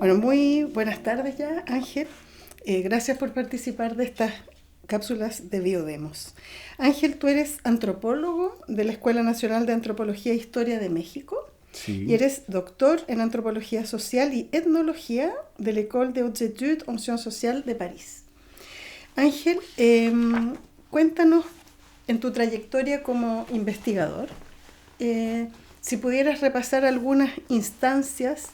Bueno, muy buenas tardes ya, Ángel. Gracias por participar de estas cápsulas de Biodemos. Ángel, tú eres antropólogo de la Escuela Nacional de Antropología e Historia de México y Sí. eres doctor en Antropología Social y Etnología de la École des Hautes Études en Sciences Sociales de París. Ángel, cuéntanos en tu trayectoria como investigador, eh, si pudieras repasar algunas instancias,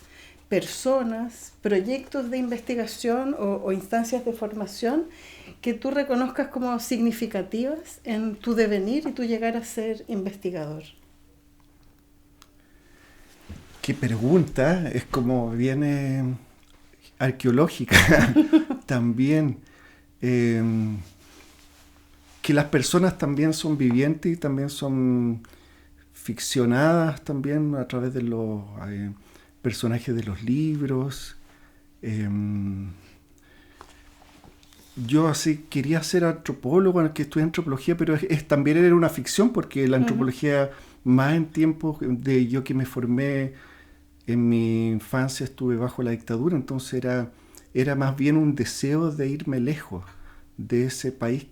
personas, proyectos de investigación o instancias de formación que tú reconozcas como significativas en tu devenir y tu llegar a ser investigador. Qué pregunta, es como viene arqueológica también. eh, que las personas también son vivientes y también son ficcionadas también a través de los personajes de los libros. Eh, yo así quería ser antropólogo, que estudié antropología, pero también era una ficción porque la Ujú. antropología, más en tiempos de yo que me formé en mi infancia, estuve bajo la dictadura, entonces era más bien un deseo de irme lejos de ese país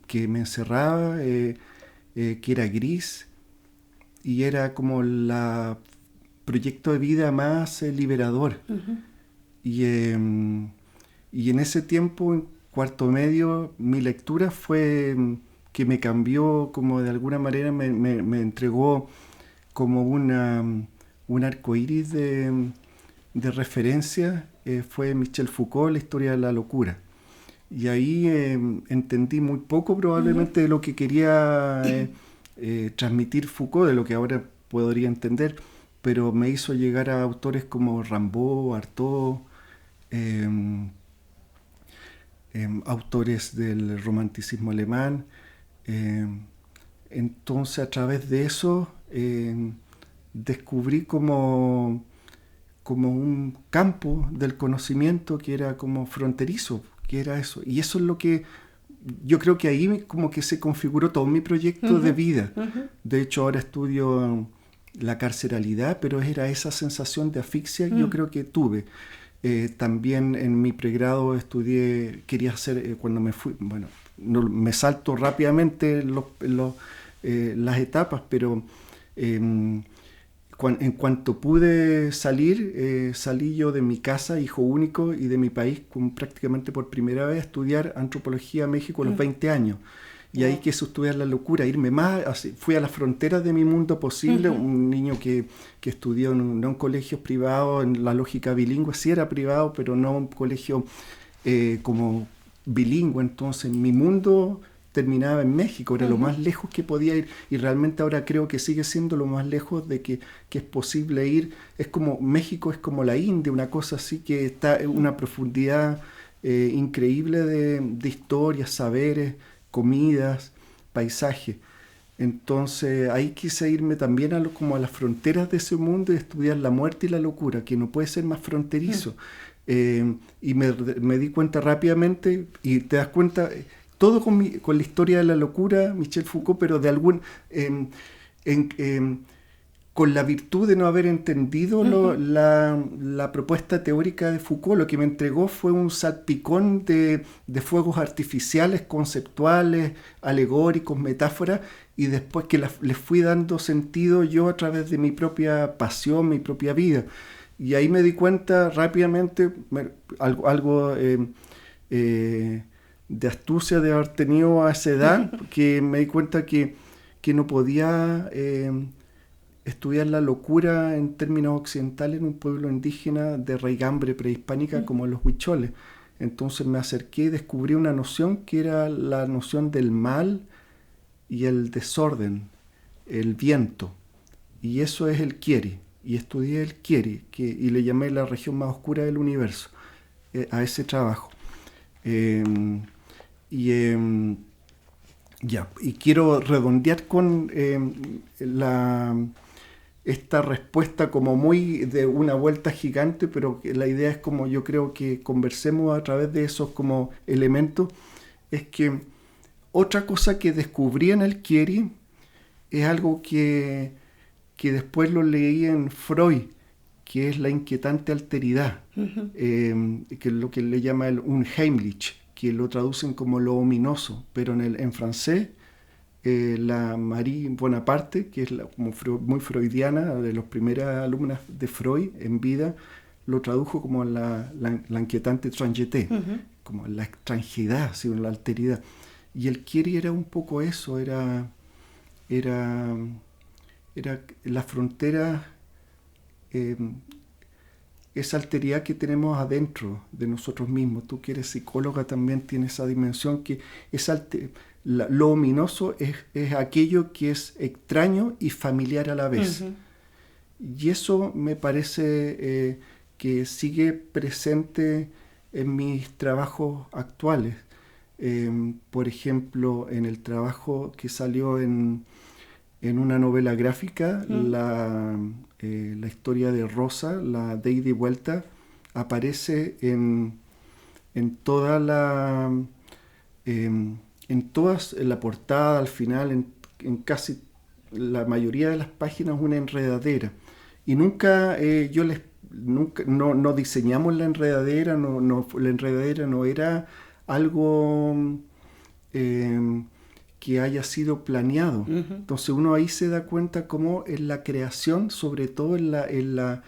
que me encerraba, que era gris, y era como el proyecto de vida más liberador. Uh-huh. Y, eh, y en ese tiempo, en cuarto medio, mi lectura fue que me cambió, como de alguna manera me entregó como un arco iris de referencia. Fue Michel Foucault, La historia de la locura. Y ahí entendí muy poco Uh-huh. probablemente de lo que quería transmitir Foucault, de lo que ahora podría entender, pero me hizo llegar a autores como Rimbaud, Artaud, eh, autores del romanticismo alemán. Eh, entonces a través de eso descubrí como un campo del conocimiento que era como fronterizo, que era eso. Y eso es lo que yo creo que ahí como que se configuró todo mi proyecto de Uh-huh. vida. Uh-huh. De hecho ahora estudio la carceralidad, pero era esa sensación de asfixia que yo Mm. creo que tuve. También en mi pregrado estudié, quería hacer, cuando me fui, bueno, no, me salto rápidamente las etapas, pero eh, en cuanto pude salir, salí yo de mi casa, hijo único, y de mi país prácticamente por primera vez a estudiar antropología a México a los Mm. 20 años. Y ahí Wow. quise estudiar la locura, irme más, así, fui a las fronteras de mi mundo posible, Uh-huh. un niño que estudió no en colegios privados, en la lógica bilingüe, sí era privado, pero no un colegio como bilingüe, entonces mi mundo terminaba en México, era lo Uh-huh. más lejos que podía ir y realmente ahora creo que sigue siendo lo más lejos de que es posible ir. Es como México, es como la India, una cosa así que está en una profundidad increíble de historias, saberes, comidas, paisajes. Entonces ahí quise irme también como a las fronteras de ese mundo y estudiar la muerte y la locura, que no puede ser más Mm. fronterizo. Y me di cuenta rápidamente, y te das cuenta, todo con la historia de la locura, Michel Foucault, pero de algún... eh, en, con la virtud de no haber entendido Uh-huh. la propuesta teórica de Foucault. Lo que me entregó fue un salpicón de fuegos artificiales, conceptuales, alegóricos, metáforas, y después que les fui dando sentido yo a través de mi propia pasión, mi propia vida. Y ahí me di cuenta rápidamente, algo eh, de astucia de haber tenido a esa edad, que me di cuenta que no podía estudiar la locura en términos occidentales en un pueblo indígena de raigambre prehispánica como los huicholes. Entonces me acerqué y descubrí una noción que era la noción del mal y el desorden, el viento. Y eso es el Kieri. Y estudié el Kieri, y le llamé la región más oscura del universo a ese trabajo. Eh, y ya, y quiero redondear con esta respuesta como muy de una vuelta gigante, pero que la idea es como yo creo que conversemos a través de esos como elementos, es que otra cosa que descubrí en el Kieri es algo que después lo leí en Freud, que es la inquietante alteridad, que es lo que le llama el unheimlich, que lo traducen como lo ominoso, pero en francés la Marie Bonaparte, que es como muy freudiana, de las primeras alumnas de Freud en vida, lo tradujo como la inquietante étrangeté, como la extranjeridad, ¿sí? La alteridad. Y el Chieri era un poco eso, era la frontera, esa alteridad que tenemos adentro de nosotros mismos. Tú que eres psicóloga también tienes esa dimensión que lo ominoso es aquello que es extraño y familiar a la vez. Y eso me parece que sigue presente en mis trabajos actuales. Por ejemplo, en el trabajo que salió en una novela gráfica, la historia de Rosa, la de ida y vuelta, aparece en toda en la portada, al final, en casi la mayoría de las páginas, una enredadera. Y nunca no diseñamos la enredadera, la enredadera no era algo que haya sido planeado. Entonces uno ahí se da cuenta cómo en la creación, sobre todo en la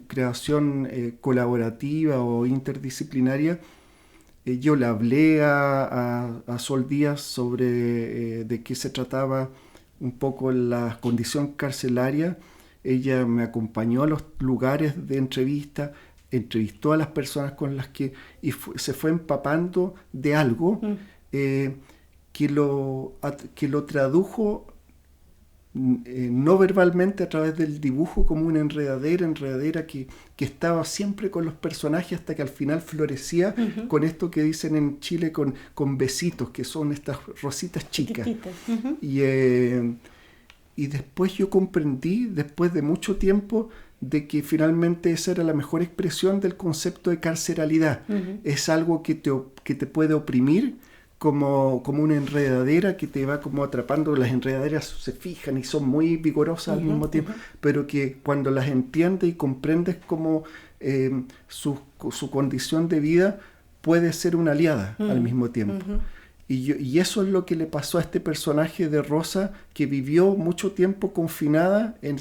creación colaborativa o interdisciplinaria, yo le hablé a Sol Díaz sobre de qué se trataba un poco la condición carcelaria. Ella me acompañó a los lugares de entrevista, entrevistó a las personas con las que se fue empapando de algo que lo tradujo no verbalmente a través del dibujo como una enredadera que estaba siempre con los personajes hasta que al final florecía con esto que dicen en Chile con besitos, que son estas rositas chicas. Y después yo comprendí, después de mucho tiempo, de que finalmente esa era la mejor expresión del concepto de carceralidad. Es algo que te puede oprimir, como una enredadera que te va como atrapando. Las enredaderas se fijan y son muy vigorosas al mismo tiempo, pero que cuando las entiendes y comprendes como su condición de vida, puede ser una aliada al mismo tiempo. Y eso es lo que le pasó a este personaje de Rosa, que vivió mucho tiempo confinada en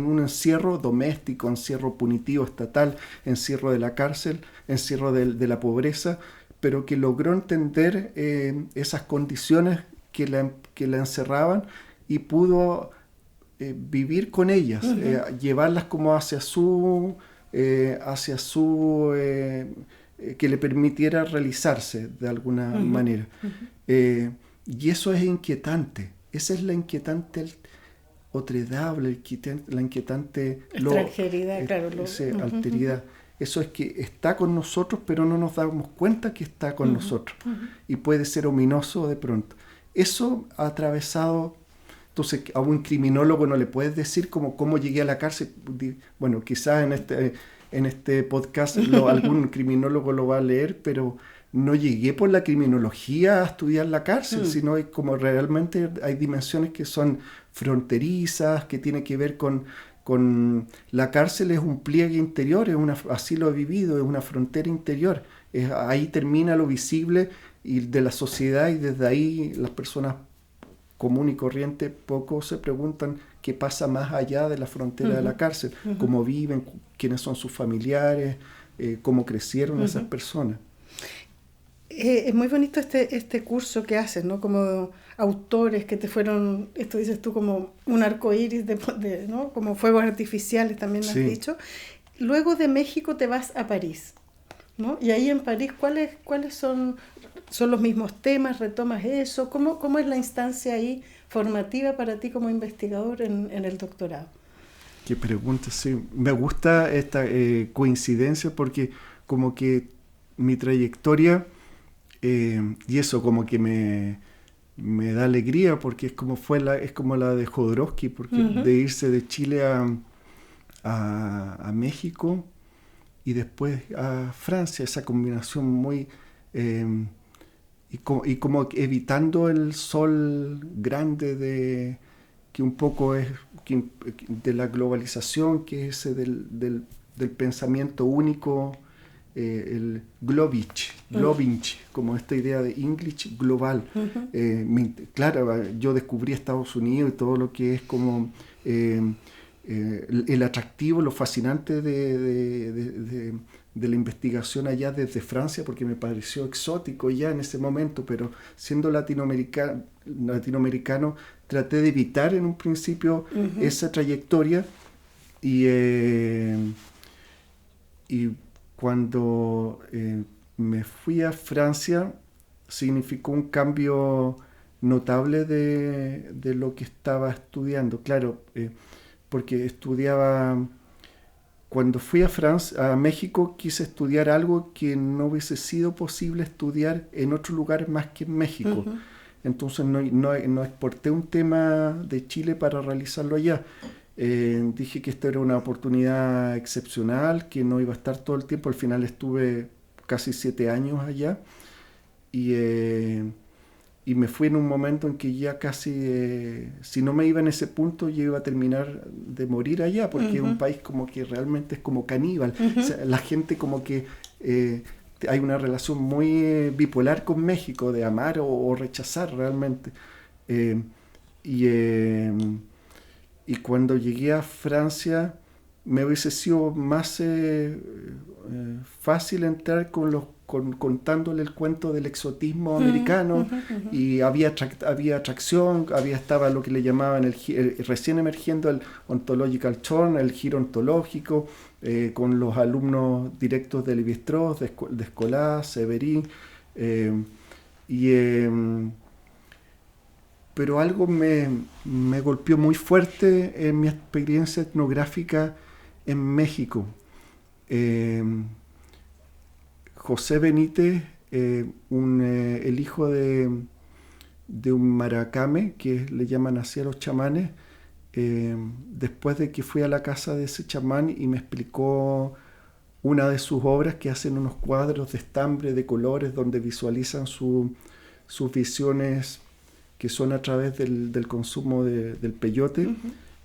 un encierro doméstico, encierro punitivo estatal, encierro de la cárcel, encierro de la pobreza, pero que logró entender esas condiciones que la encerraban y pudo vivir con ellas, llevarlas como hacia su que le permitiera realizarse de alguna manera. Y eso es inquietante. Esa es la inquietante otredad, la inquietante extranjeridad, claro. Alteridad. Eso es que está con nosotros, pero no nos damos cuenta que está con nosotros. Y puede ser ominoso de pronto. Eso ha atravesado. Entonces, a un criminólogo no le puedes decir cómo llegué a la cárcel. Bueno, quizás en este podcast algún criminólogo lo va a leer, pero no llegué por la criminología a estudiar la cárcel, sino como realmente hay dimensiones que son fronterizas, que tienen que ver con la cárcel. Es un pliegue interior, así lo he vivido, es una frontera interior. Ahí termina lo visible y de la sociedad, y desde ahí las personas común y corriente poco se preguntan qué pasa más allá de la frontera de la cárcel, cómo viven, quiénes son sus familiares, cómo crecieron esas personas. Es muy bonito este curso que haces, ¿no? Como autores que te fueron, esto dices tú, como un arco iris, ¿no? Como fuegos artificiales también has dicho. Luego de México te vas a París, ¿no? Y ahí en París, ¿cuáles son los mismos temas? ¿Retomas eso? ¿Cómo es la instancia ahí formativa para ti como investigador en el doctorado? Qué pregunta, sí. Me gusta esta coincidencia porque como que mi trayectoria, y eso como que me da alegría porque es como la de Jodorowsky, porque de irse de Chile a México y después a Francia, esa combinación muy... y como evitando el sol grande que un poco es de la globalización, que es ese del pensamiento único, el Globinch, como esta idea de English global. Claro, yo descubrí Estados Unidos y todo lo que es como el atractivo, lo fascinante de la investigación allá desde Francia, porque me pareció exótico ya en ese momento, pero siendo latinoamericano traté de evitar en un principio esa trayectoria, y cuando me fui a Francia significó un cambio notable de lo que estaba estudiando. Claro, porque cuando fui a México quise estudiar algo que no hubiese sido posible estudiar en otro lugar más que en México. Entonces no exporté un tema de Chile para realizarlo allá. Dije que esta era una oportunidad excepcional, que no iba a estar todo el tiempo. Al final estuve casi 7 años allá, y me fui en un momento en que ya casi, si no me iba en ese punto, yo iba a terminar de morir allá, porque es un país como que realmente es como caníbal. O sea, la gente como que hay una relación muy bipolar con México, de amar o rechazar realmente. Y cuando llegué a Francia me hubiese sido más fácil entrar contándole el cuento del exotismo americano, y había atracción, estaba lo que le llamaban recién emergiendo el ontological turn, el giro ontológico, con los alumnos directos de Lévi-Strauss, de Escolás, Severin, pero algo me golpeó muy fuerte en mi experiencia etnográfica en México. José Benítez, el hijo de un maracame, que le llaman así a los chamanes, después de que fui a la casa de ese chamán y me explicó una de sus obras, que hacen unos cuadros de estambre, de colores, donde visualizan sus visiones, que son a través del consumo del peyote,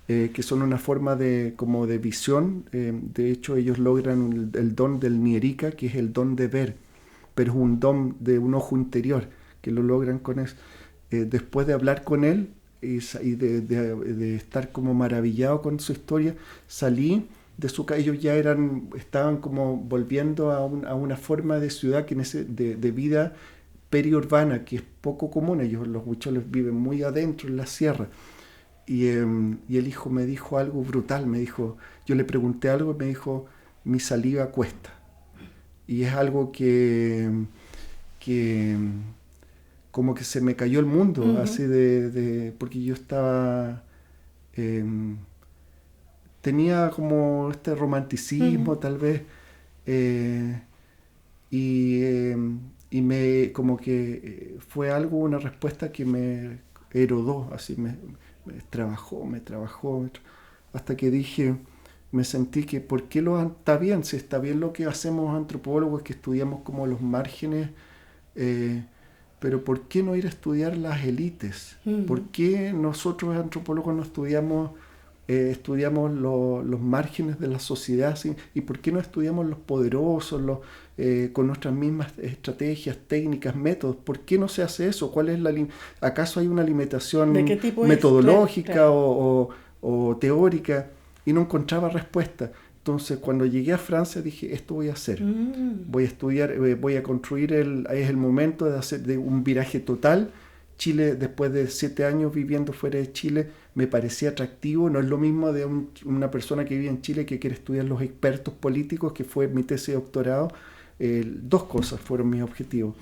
que son una forma como de visión. De hecho, ellos logran el don del Nierica, que es el don de ver, pero es un don de un ojo interior, que lo logran con eso. Después de hablar con él y de estar como maravillado con su historia, salí de su casa. Ellos ya estaban como volviendo a una forma de ciudad, de vida periurbana, que es poco común. Los huicholes viven muy adentro en la sierra. Y el hijo me dijo algo brutal. Yo le pregunté algo y me dijo: mi saliva cuesta. Y es algo que como que se me cayó el mundo, así porque yo estaba, tenía como este romanticismo, tal vez, y me como que fue una respuesta que me herodó, así me trabajó, hasta que me sentí que está bien, si está bien lo que hacemos antropólogos, que estudiamos como los márgenes, pero ¿por qué no ir a estudiar las élites? ¿Por qué nosotros antropólogos no estudiamos los márgenes de la sociedad, ¿sí? ¿Y por qué no estudiamos los poderosos, con nuestras mismas estrategias, técnicas, métodos? ¿Por qué no se hace eso? ¿Acaso hay una limitación metodológica, claro, o teórica? Y no encontraba respuesta. Entonces, cuando llegué a Francia, dije: esto voy a hacer. Voy a estudiar, voy a construir es el momento de hacer un viraje total. Chile, después de 7 años viviendo fuera de Chile, me parecía atractivo. No es lo mismo de una persona que vive en Chile que quiere estudiar los expertos políticos, que fue mi tesis de doctorado. 2 cosas fueron mis objetivos: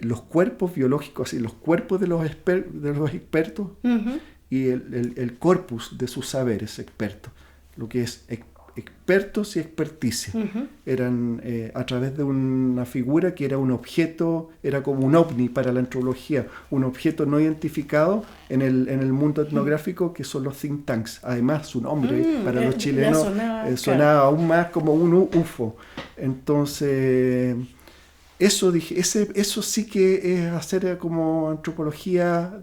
los cuerpos biológicos y los cuerpos de los expertos, y el corpus de sus saberes expertos, lo que es expertos y experticia. Eran a través de una figura que era un objeto, era como un ovni para la antropología, un objeto no identificado en el mundo etnográfico, que son los think tanks. Además, su nombre para los chilenos sonaba aún más como un UFO. Entonces, eso dije, eso sí que es hacer como antropología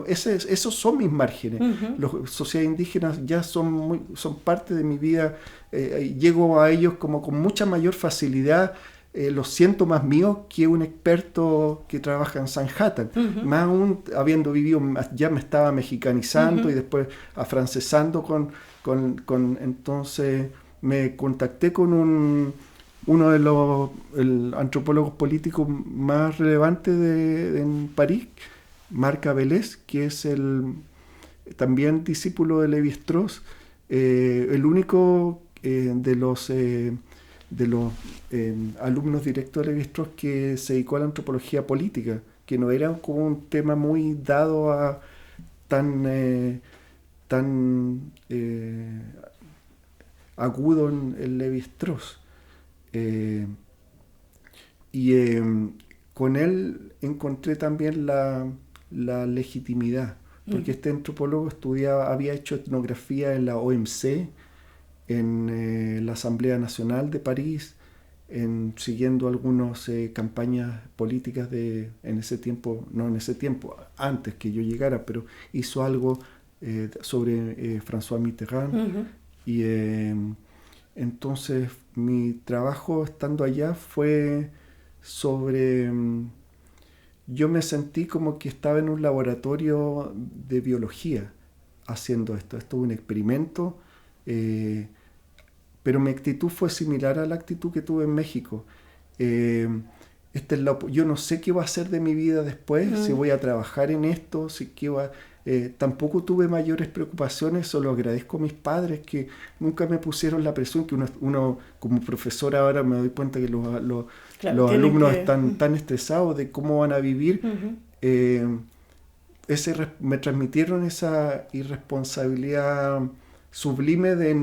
esos son mis márgenes. Las sociedades indígenas ya son parte de mi vida. Llego a ellos como con mucha mayor facilidad. Los siento más míos que un experto que trabaja en Sanhattan. Más aún, habiendo vivido, ya me estaba mexicanizando y después afrancesando entonces me contacté con uno de los antropólogos políticos más relevantes en París, Marc Avelès, que es también discípulo de Lévi-Strauss, el único de los alumnos directos de Lévi-Strauss que se dedicó a la antropología política, que no era como un tema muy dado a tan agudo en Lévi-Strauss. Con él encontré también la legitimidad, porque este antropólogo había hecho etnografía en la OMC, en la Asamblea Nacional de París, siguiendo algunas campañas políticas antes que yo llegara, pero hizo algo sobre François Mitterrand. Y entonces mi trabajo estando allá fue sobre... yo me sentí como que estaba en un laboratorio de biología haciendo esto. Esto es un experimento, pero mi actitud fue similar a la actitud que tuve en México. Yo no sé qué va a ser de mi vida después, si voy a trabajar en esto, tampoco tuve mayores preocupaciones, solo agradezco a mis padres que nunca me pusieron la presión que uno como profesor ahora me doy cuenta que los alumnos están tan estresados de cómo van a vivir. Me transmitieron esa irresponsabilidad sublime de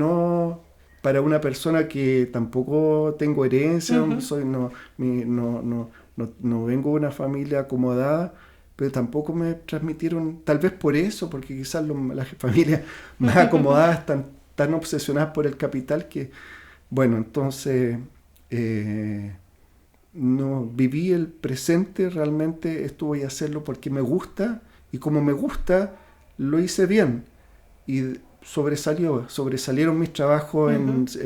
para una persona que tampoco tengo herencia, no vengo de una familia acomodada, pero tampoco me transmitieron, tal vez por eso, porque quizás las familias más acomodadas están tan obsesionadas por el capital que, bueno, entonces no viví el presente, realmente esto voy a hacerlo porque me gusta, y como me gusta, lo hice bien, y sobresalieron mis trabajos,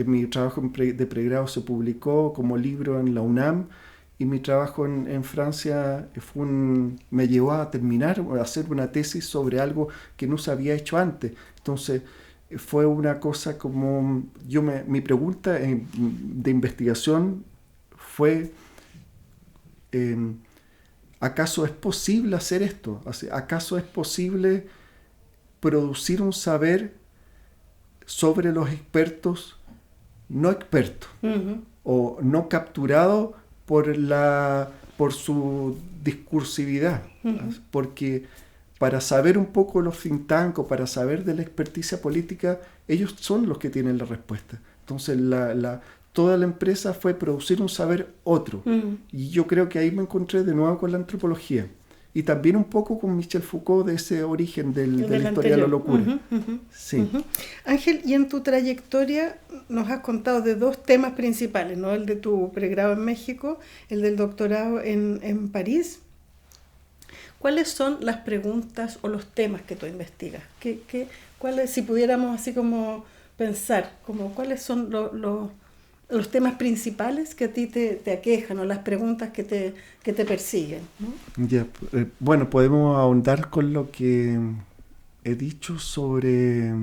mi trabajo de pregrado se publicó como libro en la UNAM, y mi trabajo en Francia me llevó a terminar, a hacer una tesis sobre algo que no se había hecho antes. Entonces fue una cosa como... mi pregunta de investigación fue, ¿acaso es posible hacer esto? ¿Acaso es posible producir un saber sobre los expertos no expertos o no capturados por su discursividad? Porque para saber un poco los think tanks o para saber de la experticia política, ellos son los que tienen la respuesta. Entonces toda la empresa fue producir un saber otro. Y yo creo que ahí me encontré de nuevo con la antropología. Y también un poco con Michel Foucault, de ese origen de la historia de la locura. Sí. Ángel, y en tu trayectoria nos has contado de dos temas principales, ¿no? El de tu pregrado en México, el del doctorado en París. ¿Cuáles son las preguntas o los temas que tú investigas? ¿Cuáles, si pudiéramos así como pensar, cuáles son los temas principales que a ti te aquejan, o las preguntas que te persiguen, ¿no? Ya, bueno, podemos ahondar con lo que he dicho sobre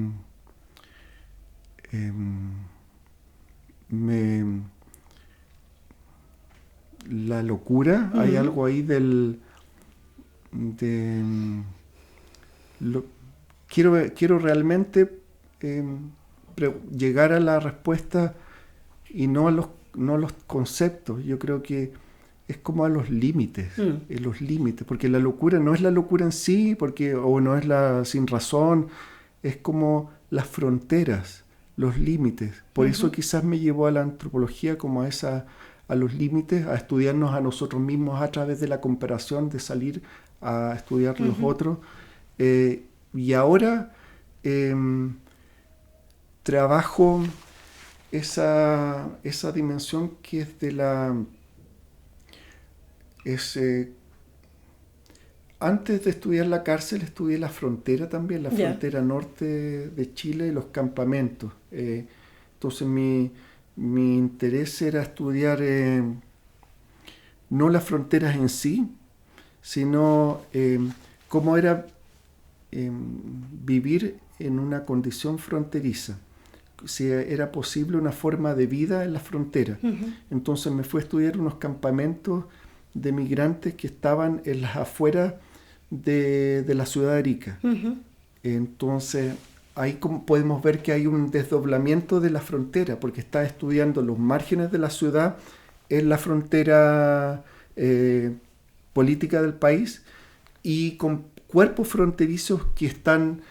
la locura. Hay algo ahí quiero realmente llegar a la respuesta y no a los conceptos. Yo creo que es como a los límites, porque la locura no es la locura en sí, o no es la sin razón, es como las fronteras, los límites. Por eso quizás me llevó a la antropología como a los límites, a estudiarnos a nosotros mismos a través de la comparación, de salir a estudiar los otros. Y ahora trabajo esa dimensión que es Antes de estudiar la cárcel, estudié la frontera también, la Ya. frontera norte de Chile y los campamentos. Entonces mi interés era estudiar no las fronteras en sí, sino cómo era vivir en una condición fronteriza, si era posible una forma de vida en la frontera. Ujú. Entonces me fui a estudiar unos campamentos de migrantes que estaban en las afueras de la ciudad de Arica. Ujú. Entonces ahí como podemos ver que hay un desdoblamiento de la frontera, porque está estudiando los márgenes de la ciudad en la frontera política del país y con cuerpos fronterizos que están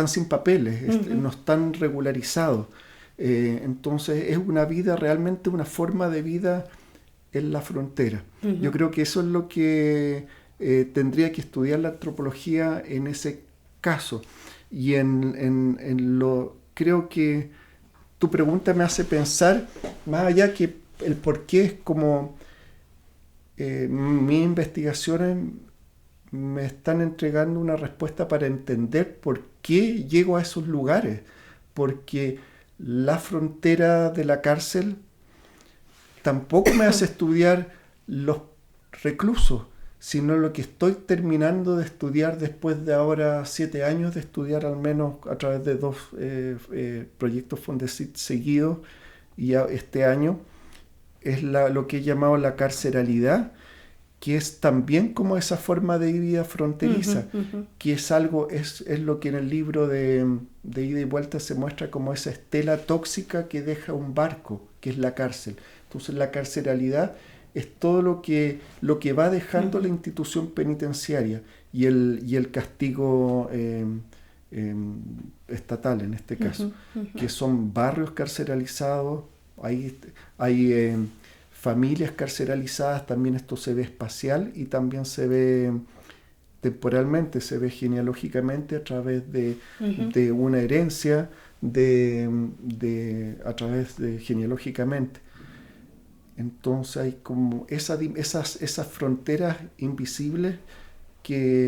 sin papeles, Ujú. no están regularizados. Entonces es una vida, realmente una forma de vida en la frontera. Ujú. Yo creo que eso es lo que tendría que estudiar la antropología en ese caso. Y creo que tu pregunta me hace pensar, más allá que el por qué, es como mis investigaciones me están entregando una respuesta para entender por qué llego a esos lugares. Porque la frontera de la cárcel tampoco me hace estudiar los reclusos, sino lo que estoy terminando de estudiar después de ahora 7 años de estudiar, al menos a través de 2 proyectos Fondesit seguidos, y este año es lo que he llamado la carceralidad, que es también como esa forma de vida fronteriza, Ujú. Ujú. que es algo, es lo que en el libro de Ida y Vuelta se muestra como esa estela tóxica que deja un barco, que es la cárcel. Entonces la carceralidad es todo lo que va dejando Ujú. la institución penitenciaria y el castigo estatal en este caso, Ujú. Ujú. que son barrios carceralizados, hay familias carceralizadas, también esto se ve espacial y también se ve temporalmente, se ve genealógicamente a través Ujú. de una herencia, a través de genealógicamente. Entonces hay como esas fronteras invisibles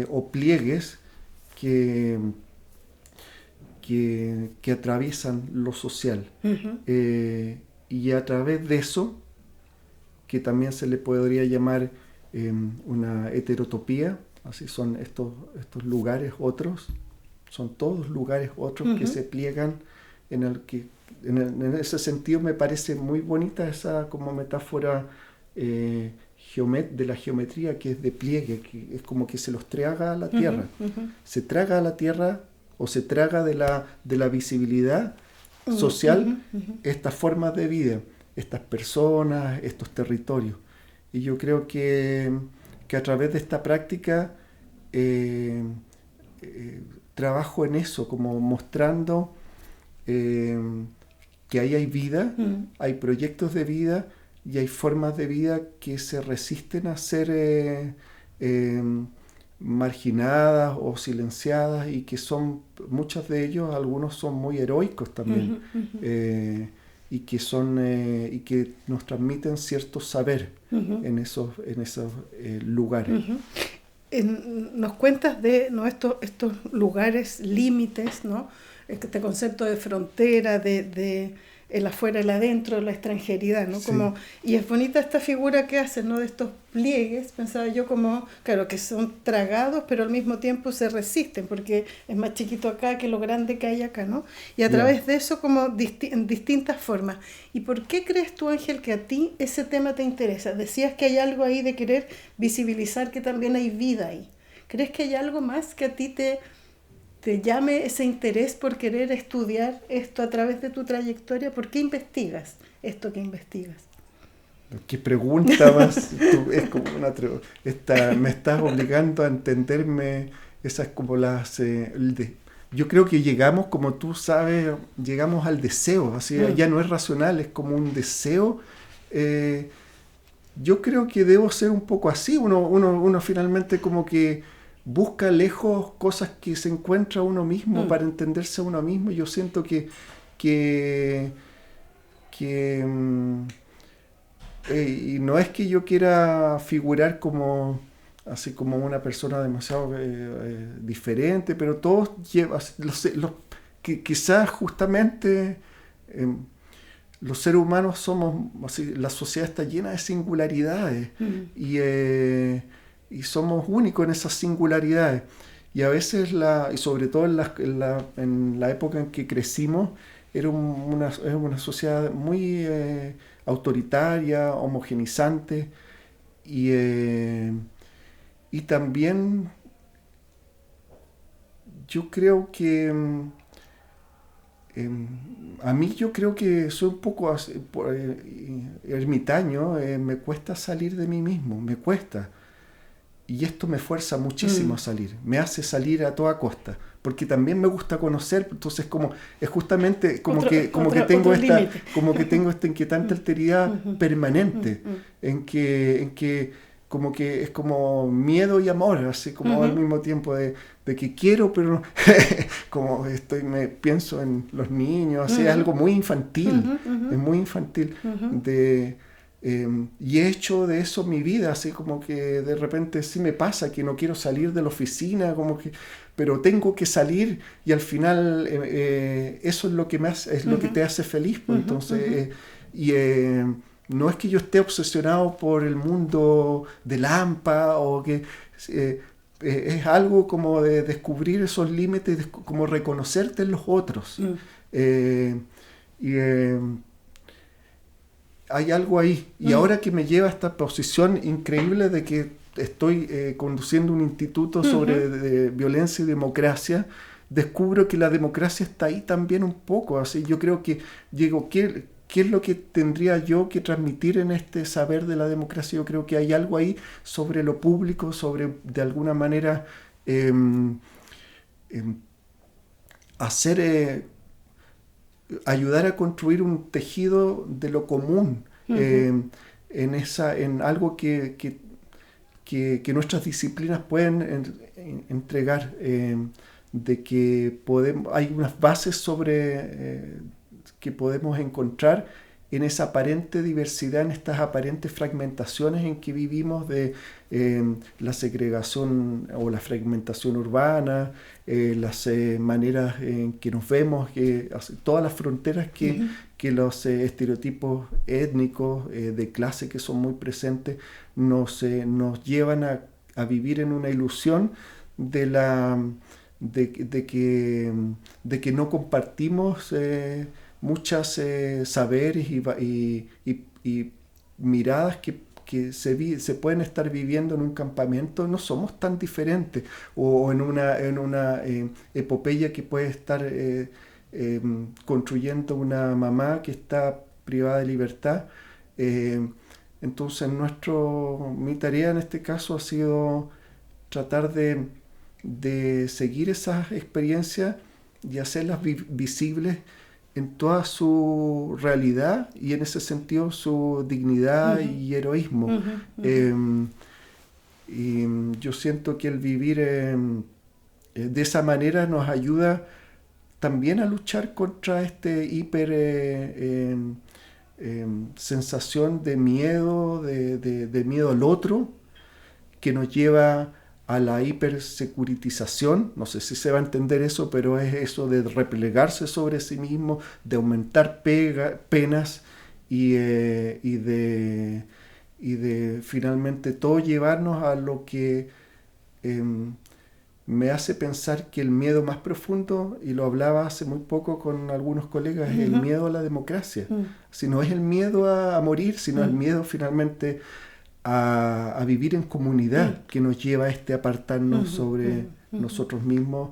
o pliegues que, que atraviesan lo social. Ujú. Y a través de eso, que también se le podría llamar una heterotopía, así son estos lugares otros, son todos lugares otros que Ujú. se pliegan en el que en ese sentido me parece muy bonita esa como metáfora de la geometría, que es de pliegue, que es como que se los traga a la Ujú. tierra, Ujú. se traga a la tierra o se traga de la visibilidad Ujú. social Ujú. estas formas de vida, estas personas, estos territorios. Y yo creo que a través de esta práctica eh, trabajo en eso, como mostrando eh, que ahí hay vida, Ujú. hay proyectos de vida y hay formas de vida que se resisten a ser eh, marginadas o silenciadas y que son, muchos de ellos, algunos son muy heroicos también, Ujú. Ujú. eh, y que nos transmiten cierto saber Ujú. en esos lugares. Ujú. Nos cuentas de, ¿no?, estos lugares límites, ¿no? Este concepto de frontera, de el afuera, el adentro, la extranjeridad, ¿no? Sí, Como, y es bonita esta figura que hacen, ¿no?, de estos pliegues, pensaba yo, como, claro, que son tragados, pero al mismo tiempo se resisten, porque es más chiquito acá que lo grande que hay acá, ¿no? Y a ya. través de eso, como en distintas formas. ¿Y por qué crees tú, Ángel, que a ti ese tema te interesa? Decías que hay algo ahí de querer visibilizar que también hay vida ahí. ¿Crees que hay algo más que a ti te llame ese interés por querer estudiar esto a través de tu trayectoria? ¿Por qué investigas esto que investigas? ¿Qué pregunta más? Es como me estás obligando a entenderme esas como yo creo que llegamos, como tú sabes, llegamos al deseo, así Mm. ya no es racional, es como un deseo. eh, yo creo que debo ser un poco así, uno finalmente como que busca lejos cosas que se encuentra uno mismo Mm. para entenderse a uno mismo. Yo siento que, que y no es que yo quiera figurar así como una persona demasiado diferente, pero todos llevan, quizás justamente los seres humanos somos, así, la sociedad está llena de singularidades y somos únicos en esas singularidades. Y a veces, y sobre todo en la época en que crecimos, era una sociedad muy autoritaria, homogenizante, y también yo creo que a mí yo creo que soy un poco ermitaño, me cuesta salir de mí mismo, me cuesta. Y esto me fuerza muchísimo a salir, me hace salir a toda costa, porque también me gusta conocer, entonces es justamente como que tengo esta inquietante alteridad permanente, en que como que es como miedo y amor, así como al mismo tiempo de que quiero, pero como me pienso en los niños, así es algo muy infantil, es muy infantil y he hecho de eso mi vida, así como que de repente sí me pasa que no quiero salir de la oficina, pero tengo que salir y al final eso es lo que es lo que te hace feliz, pues, entonces no es que yo esté obsesionado por el mundo del AMPA o que es algo como de descubrir esos límites, como reconocerte en los otros. Hay algo ahí. Y ahora que me lleva a esta posición increíble de que estoy conduciendo un instituto sobre de violencia y democracia, descubro que la democracia está ahí también un poco. Así yo creo que digo, ¿qué es lo que tendría yo que transmitir en este saber de la democracia? Yo creo que hay algo ahí sobre lo público, sobre de alguna manera ayudar a construir un tejido de lo común en algo que nuestras disciplinas pueden entregar, de que hay unas bases sobre que podemos encontrar en esa aparente diversidad, en estas aparentes fragmentaciones en que vivimos de la segregación o la fragmentación urbana, las maneras en que nos vemos, todas las fronteras que los estereotipos étnicos de clase que son muy presentes nos llevan a vivir en una ilusión de que no compartimos muchas saberes y miradas que se pueden estar viviendo en un campamento. No somos tan diferentes, o en una epopeya que puede estar construyendo una mamá que está privada de libertad. Entonces mi tarea en este caso ha sido tratar de seguir esas experiencias y hacerlas visibles en toda su realidad y en ese sentido su dignidad y heroísmo. Y yo siento que el vivir de esa manera nos ayuda también a luchar contra este sensación de miedo, de miedo al otro, que nos lleva a la hipersecuritización. No sé si se va a entender eso, pero es eso de replegarse sobre sí mismo, de aumentar penas y de finalmente todo llevarnos a lo que me hace pensar que el miedo más profundo, y lo hablaba hace muy poco con algunos colegas, es el miedo a la democracia. Si no es el miedo a morir, sino el miedo finalmente a vivir en comunidad, que nos lleva a apartarnos sobre nosotros mismos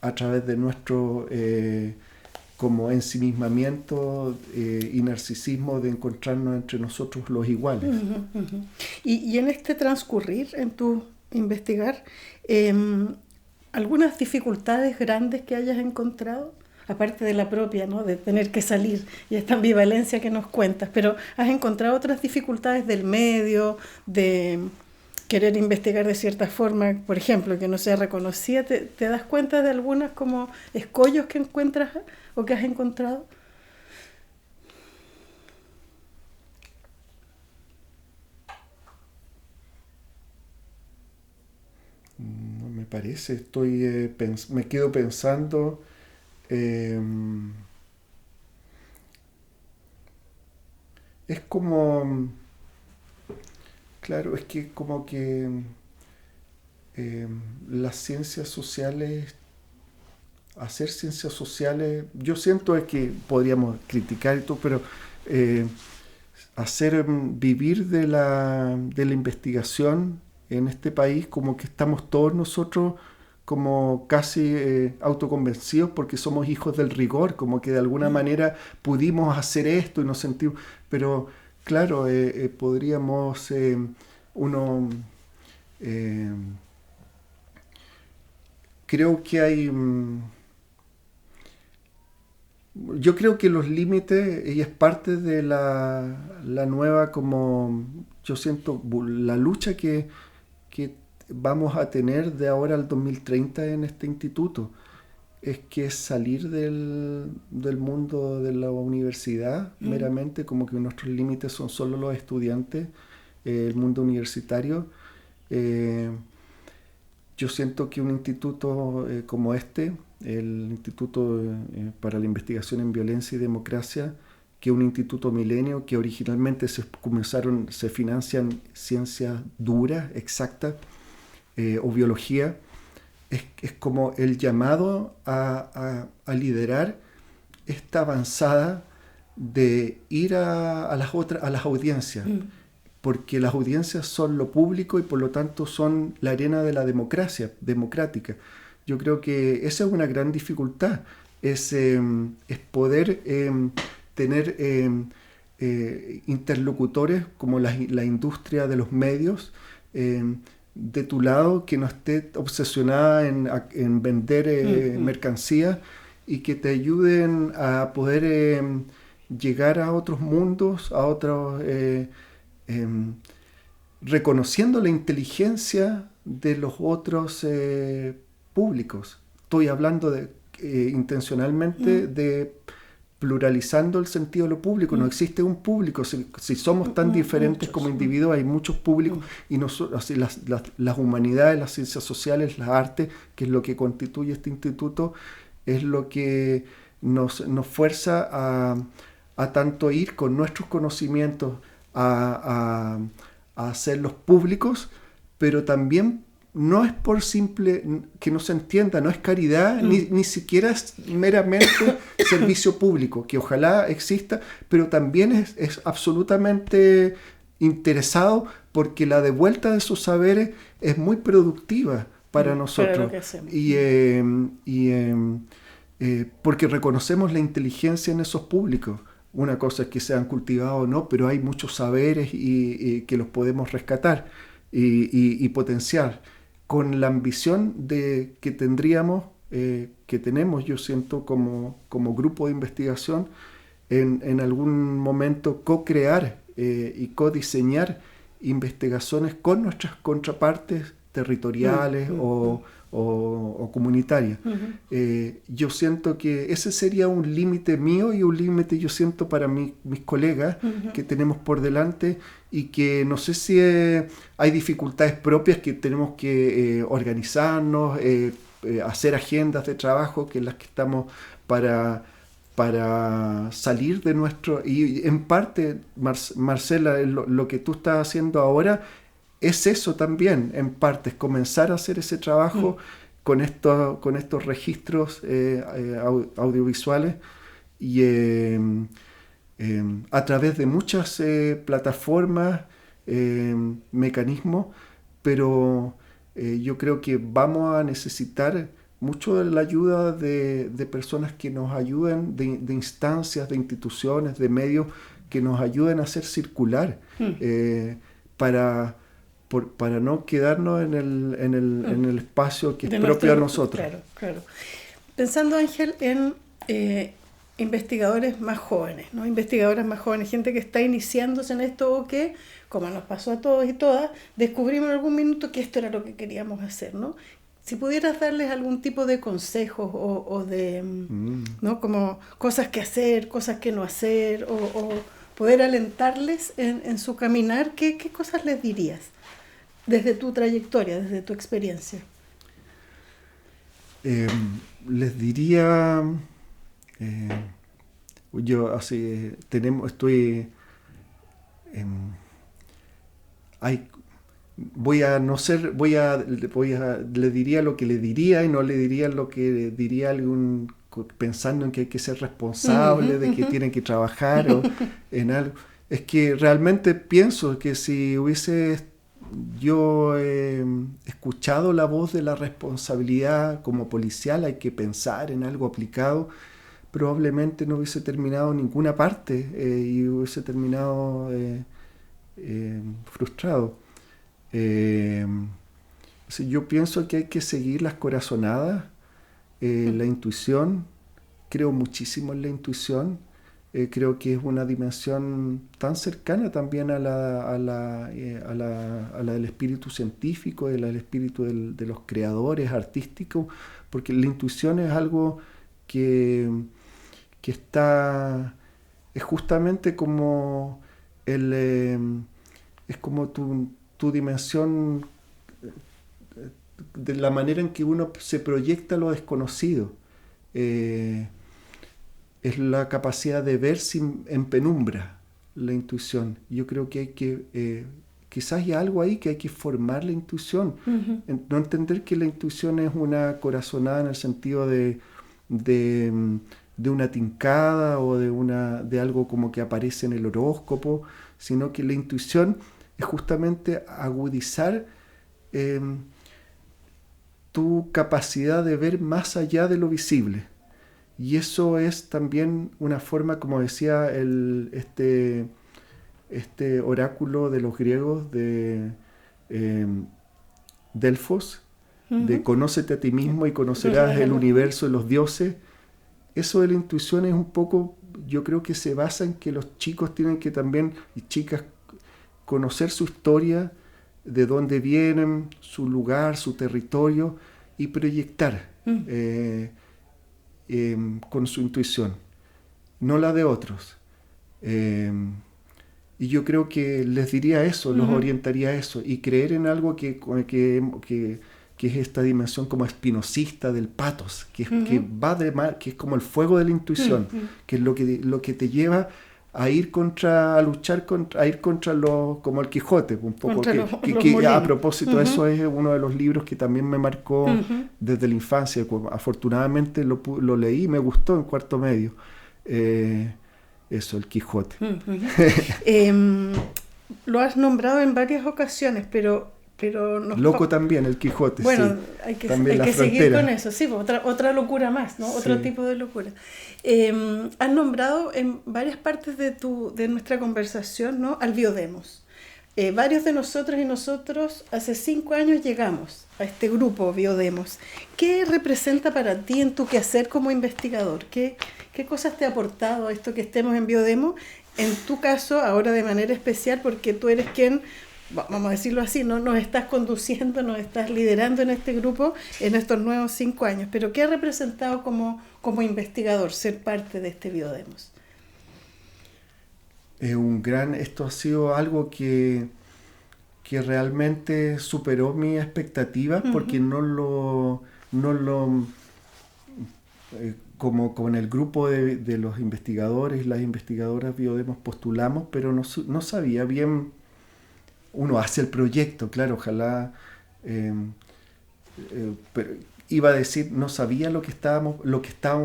a través de nuestro como ensimismamiento y narcisismo de encontrarnos entre nosotros los iguales. Y en este transcurrir, en tu investigar, algunas dificultades grandes que hayas encontrado, aparte de la propia, ¿no?, de tener que salir y esta ambivalencia que nos cuentas, pero ¿has encontrado otras dificultades del medio, de querer investigar de cierta forma, por ejemplo, que no sea reconocida? ¿Te das cuenta de algunas como escollos que encuentras o que has encontrado? No me parece, me quedo pensando. Es como, claro, es que como que las ciencias sociales, hacer ciencias sociales, yo siento es que podríamos criticar y todo, pero eh, hacer vivir de la investigación en este país, como que estamos todos nosotros como casi autoconvencidos porque somos hijos del rigor, como que de alguna manera pudimos hacer esto y nos sentimos, pero claro, podríamos uno eh, creo que hay yo creo que los límites, y es parte de la nueva, como yo siento, la lucha que vamos a tener de ahora al 2030 en este instituto, es que es salir del mundo de la universidad meramente, como que nuestros límites son solo los estudiantes, el mundo universitario. Eh, yo siento que un instituto como este, el Instituto para la Investigación en Violencia y Democracia, que es un instituto milenio que originalmente se financian ciencias duras, exactas, o biología, es como el llamado a liderar esta avanzada de ir a las audiencias, porque las audiencias son lo público y por lo tanto son la arena de la democracia democrática. Yo creo que esa es una gran dificultad, es poder tener interlocutores como la industria de los medios de tu lado, que no esté obsesionada en vender mercancías y que te ayuden a poder llegar a otros mundos, a otros... reconociendo la inteligencia de los otros públicos. Estoy hablando intencionalmente de pluralizando el sentido de lo público. No existe un público. Si somos tan diferentes como individuos, hay muchos públicos, y así las humanidades, las ciencias sociales, las artes, que es lo que constituye este instituto, es lo que nos fuerza a tanto ir con nuestros conocimientos a hacerlos públicos, pero también no es por simple que no se entienda, no es caridad, ni siquiera es meramente servicio público, que ojalá exista, pero también es absolutamente interesado porque la devuelta de sus saberes es muy productiva para nosotros. Porque reconocemos la inteligencia en esos públicos. Una cosa es que sean cultivados o no, pero hay muchos saberes y que los podemos rescatar y potenciar. Con la ambición que tendríamos, que tenemos, yo siento, como grupo de investigación, en algún momento co-crear y co-diseñar investigaciones con nuestras contrapartes territoriales o comunitarias. Yo siento que ese sería un límite mío y un límite, yo siento, para mis colegas que tenemos por delante, y que no sé si hay dificultades propias que tenemos que organizarnos, hacer agendas de trabajo, que es las que estamos para salir de nuestro... Y en parte, Marcela, lo que tú estás haciendo ahora es eso también, en parte, es comenzar a hacer ese trabajo con estos registros audiovisuales y a través de muchas plataformas, mecanismos, pero yo creo que vamos a necesitar mucho de la ayuda de personas que nos ayuden, de instancias, de instituciones, de medios que nos ayuden a hacer circular, para no quedarnos en el espacio que es propio a nosotros. Claro. Pensando, Ángel, en investigadores más jóvenes, ¿no? Investigadoras más jóvenes, gente que está iniciándose en esto, o que, como nos pasó a todos y todas, descubrimos en algún minuto que esto era lo que queríamos hacer, ¿no? Si pudieras darles algún tipo de consejos o de, ¿no? Como cosas que hacer, cosas que no hacer, o poder alentarles en su caminar, ¿qué cosas les dirías? desde tu trayectoria, desde tu experiencia? Les diría, yo así hay, le diría lo que le diría y no le diría lo que diría algún pensando en que hay que ser responsable, de que tienen que trabajar o en algo. Es que realmente pienso que si hubiese yo escuchado la voz de la responsabilidad como policial, hay que pensar en algo aplicado, probablemente no hubiese terminado en ninguna parte y hubiese terminado frustrado. Yo pienso que hay que seguir las corazonadas, la intuición. Creo muchísimo en la intuición. Creo que es una dimensión tan cercana también a la del espíritu científico, del espíritu de los creadores artísticos, porque la intuición es algo que está, es justamente como es como tu dimensión de la manera en que uno se proyecta lo desconocido. Es la capacidad de ver en penumbra, la intuición. Yo creo que hay que, quizás hay algo ahí que hay que formar la intuición. Uh-huh. No entender que la intuición es una corazonada en el sentido de una tincada o de algo como que aparece en el horóscopo, sino que la intuición es justamente agudizar tu capacidad de ver más allá de lo visible. Y eso es también una forma, como decía este oráculo de los griegos de Delfos, uh-huh, de conócete a ti mismo y conocerás el universo y los dioses. Eso de la intuición es un poco, yo creo que se basa en que los chicos tienen que también, y chicas, conocer su historia, de dónde vienen, su lugar, su territorio, y proyectar con su intuición, no la de otros. Y yo creo que les diría eso, los orientaría a eso, y creer en algo que es esta dimensión como espinosista del pathos, que es como el fuego de la intuición, que es lo que te lleva a ir a luchar como el Quijote, un poco, que a propósito, eso es uno de los libros que también me marcó desde la infancia. Afortunadamente lo leí y me gustó en cuarto medio. Eso, el Quijote. Lo has nombrado en varias ocasiones, pero loco también, el Quijote. Bueno, sí. hay que seguir con eso, sí, otra locura más, ¿no? Sí. Otro tipo de locura. Has nombrado en varias partes de nuestra conversación, ¿no?, al Biodemos. Varios de nosotros y nosotros hace 5 años llegamos a este grupo Biodemos. ¿Qué representa para ti en tu quehacer como investigador? ¿Qué cosas te ha aportado esto que estemos en Biodemos? En tu caso, ahora de manera especial, porque tú eres quien, vamos a decirlo así, ¿no?, nos estás conduciendo, nos estás liderando en este grupo en estos nuevos 5 años. Pero ¿qué ha representado como investigador ser parte de este Biodemos? Esto ha sido algo que realmente superó mis expectativas, porque como con el grupo de los investigadores y las investigadoras Biodemos postulamos, pero no sabía bien. Uno hace el proyecto, claro, ojalá, pero iba a decir, no sabía lo que estábamos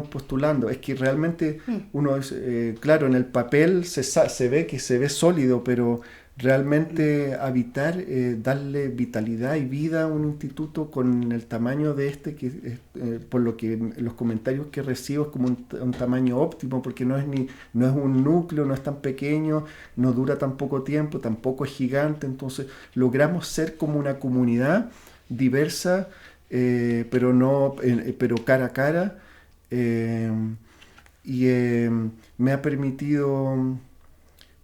postulando. Es que realmente uno es, claro, en el papel se ve sólido, pero realmente habitar, darle vitalidad y vida a un instituto con el tamaño de que por lo que los comentarios que recibo es como un tamaño óptimo, porque no es un núcleo, no es tan pequeño, no dura tan poco tiempo, tampoco es gigante. Entonces logramos ser como una comunidad diversa, pero cara a cara, y me ha permitido.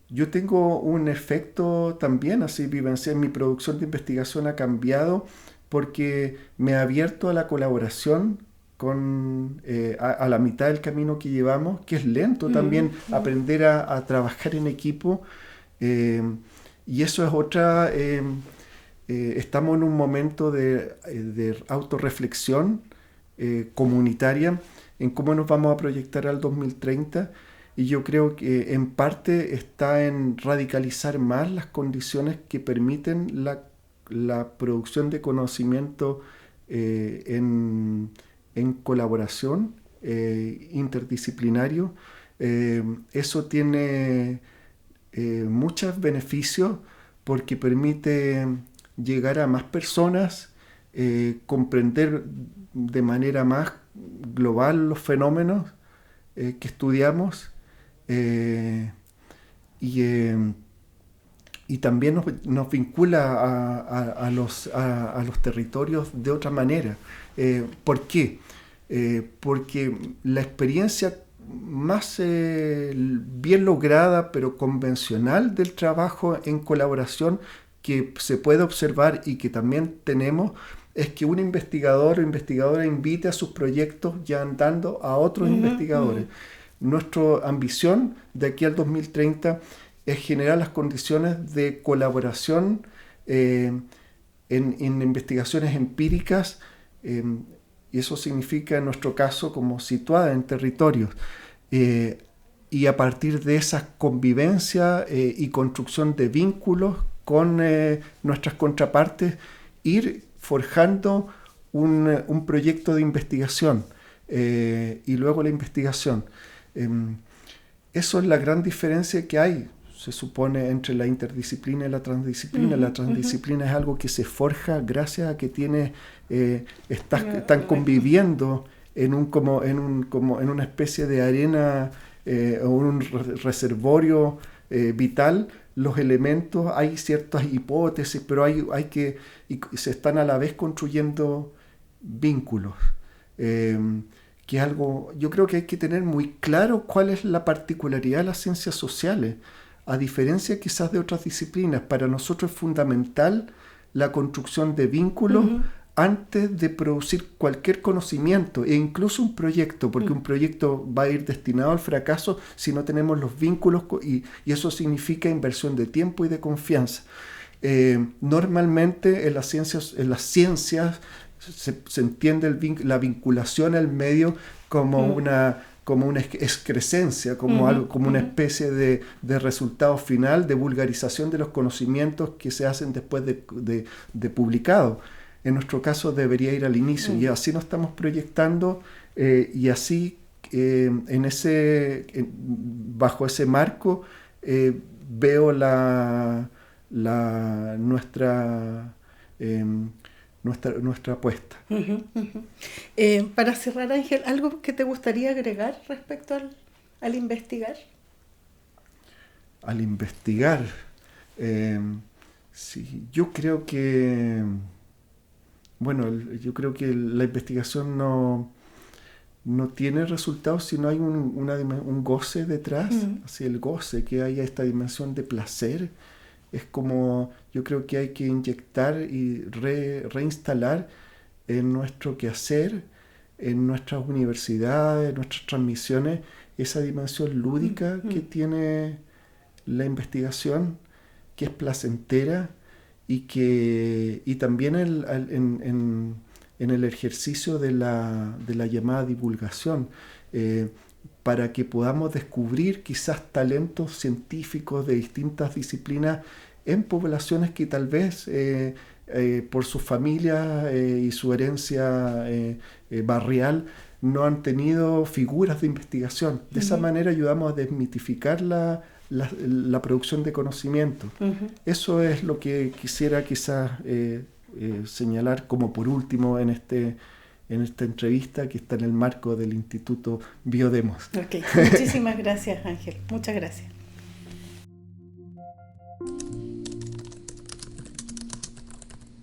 Yo tengo un efecto también así vivencial. Mi producción de investigación ha cambiado porque me ha abierto a la colaboración a la mitad del camino que llevamos, que es lento también, aprender a trabajar en equipo, y eso es estamos en un momento de autorreflexión comunitaria en cómo nos vamos a proyectar al 2030, y yo creo que en parte está en radicalizar más las condiciones que permiten la producción de conocimiento en colaboración interdisciplinario. Eso tiene muchos beneficios porque permite llegar a más personas, comprender de manera más global los fenómenos que estudiamos, y también nos vincula a los territorios de otra manera. ¿Por qué? Porque la experiencia más bien lograda pero convencional del trabajo en colaboración que se puede observar y que también tenemos es que un investigador o investigadora invite a sus proyectos ya andando a otros investigadores. Nuestra ambición de aquí al 2030 es generar las condiciones de colaboración en investigaciones empíricas, y eso significa en nuestro caso como situada en territorios, y a partir de esa convivencia y construcción de vínculos con nuestras contrapartes ir forjando un proyecto de investigación, y luego la investigación. Eso es la gran diferencia que hay, se supone, entre la interdisciplina y la transdisciplina. La transdisciplina es algo que se forja gracias a que están conviviendo en una especie de arena o un reservorio vital. Los elementos, hay ciertas hipótesis, pero y se están a la vez construyendo vínculos. Que es algo, yo creo que hay que tener muy claro cuál es la particularidad de las ciencias sociales. A diferencia quizás de otras disciplinas, para nosotros es fundamental la construcción de vínculos antes de producir cualquier conocimiento e incluso un proyecto, porque un proyecto va a ir destinado al fracaso si no tenemos los vínculos, y eso significa inversión de tiempo y de confianza. Normalmente en las ciencias se entiende la vinculación al medio como una excrescencia, como una especie de resultado final, de vulgarización de los conocimientos que se hacen después de publicado. En nuestro caso debería ir al inicio, y así nos estamos proyectando, y así bajo ese marco veo nuestra apuesta. Para cerrar, Ángel, ¿algo que te gustaría agregar respecto al investigar? Al investigar, sí, yo creo que la investigación no tiene resultados si no hay un goce detrás, así el goce, que haya esta dimensión de placer. Es como, yo creo que hay que inyectar y reinstalar en nuestro quehacer, en nuestras universidades, en nuestras transmisiones, esa dimensión lúdica que tiene la investigación, que es placentera, y también en el ejercicio de la llamada divulgación, para que podamos descubrir quizás talentos científicos de distintas disciplinas en poblaciones que tal vez por sus familias y su herencia barrial no han tenido figuras de investigación. De esa manera ayudamos a desmitificar la producción de conocimiento. Eso es lo que quisiera quizás señalar como por último en esta entrevista que está en el marco del Instituto Biodemos. Okay. Muchísimas gracias, Ángel. Muchas gracias.